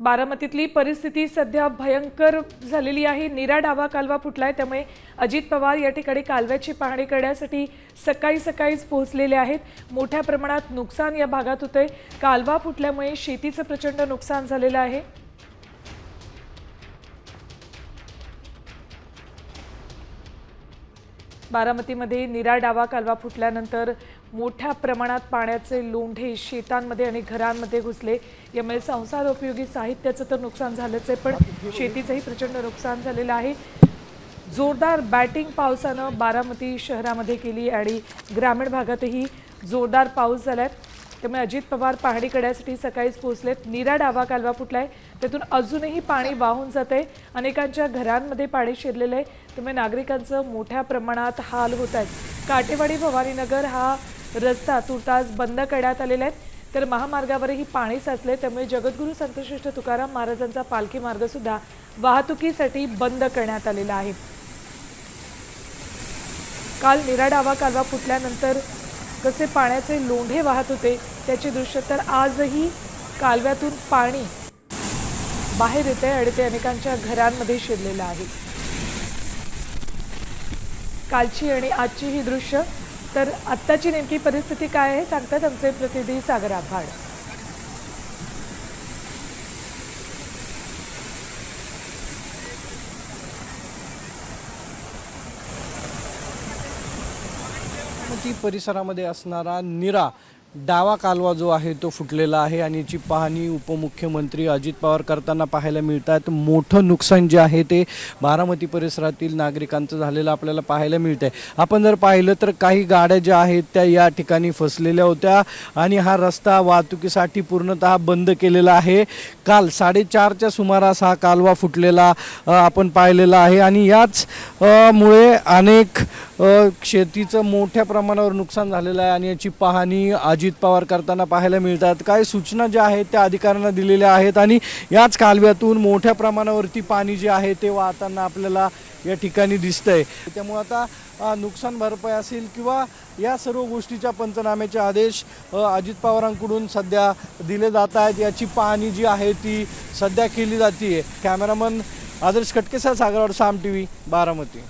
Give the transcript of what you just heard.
बारामतीतली परिस्थिती सध्या भयंकर झालेली आहे। नीरा डावा कालवा फुटलाय, त्यामुळे अजित पवार या ठिकाणी कालव्याची पाहणी करण्यासाठी सकाळीच पोहोचलेले आहेत। मोठ्या प्रमाणात नुकसान या भागात होतंय। कालवा फुटल्यामुळे शेतीचं प्रचंड नुकसान झालेलं आहे। बारामतीमध्ये नीरा डावा कालवा फुटल्यानंतर मोठ्या प्रमाणात पाण्याचे लोंढे शेतांमध्ये आणि घरांमध्ये घुसले। यामुळे संसारोपयोगी साहित्याचं तर नुकसान झालंच आहे, पण शेतीचंही प्रचंड नुकसान झालेलं आहे। जोरदार बॅटिंग पावसानं बारामती शहरामध्ये केली आणि ग्रामीण भागातही जोरदार पाऊस झालाय। त्यामुळे अजित पवार पाहणी करण्यासाठी सकाळीच पोहोचलेत। नीरा डावा कालवा फुटलाय, त्यातून अजूनही पाणी वाहून जातंय। अनेकांच्या घरांमध्ये पाणी शिरलेलं आहे, त्यामुळे नागरिकांचं मोठ्या प्रमाणात हाल होत आहेत। काटेवाडी भवानीनगर हा रस्ता तुर्तास बंद करण्यात आलेला आहे, तर महामार्गावरही पाणी साचले, त्यामुळे जगद्गुरू संतश्रेष्ठ तुकाराम महाराजांचा पालखी मार्ग सुद्धा वाहतुकीसाठी बंद करण्यात आलेला आहे। काल नीरा डावा कालवा फुटल्यानंतर कसे पाण्याचे लोंढे वाहत होते त्याचे दृश्य, तर आजही कालव्यातून पाणी बाहेर येते आणि ते अनेकांच्या घरांमध्ये शिरलेलं आहे। कालची आणि आजची ही दृश्य, तर आत्ताची नेमकी परिस्थिती काय आहे सांगतात आमचे प्रतिनिधी सागर आव्हाड। परिसरामध्ये असणारा नीरा डावा कालवा जो आहे तो फुटलेला आहे आणि याची पाहणी उपमुख्यमंत्री अजित पवार करताना पाहायला मिळतात। मोठं नुकसान जे आहे ते बारामती परिसरातील नागरिकांचं झालेलं आपल्याला पाहायला मिळतंय। आपण जर पाहिलं तर काही गाड्या ज्या आहेत त्या या ठिकाणी फसलेल्या होत्या आणि हा रस्ता वाहतुकीसाठी पूर्णतः बंद केलेला आहे। काल 4:30च्या सुमारास हा कालवा फुटलेला आपण पाहिलेला आहे आणि याच मुळे अनेक शेतीचं मोठ्या प्रमाणावर नुकसान झालेलं आहे आणि याची पाहणी अजित पवार करताना पाहायला मिळतात। काही सूचना ज्या आहेत त्या अधिकाऱ्यांना दिलेल्या आहेत आणि याच कालव्यातून मोठ्या प्रमाणावरती पाणी जे आहे ते वाहताना आपल्याला या ठिकाणी दिसतंय। त्यामुळे आता नुकसान भरपाई असेल किंवा या सर्व गोष्टीच्या पंचनाम्याचे आदेश अजित पवारांकडून सध्या दिले जात आहेत। याची पाहणी जी आहे ती सध्या केली जाते। कॅमेरामन आदर्श खटकेसह सागरवाड, साम टीव्ही, बारामती।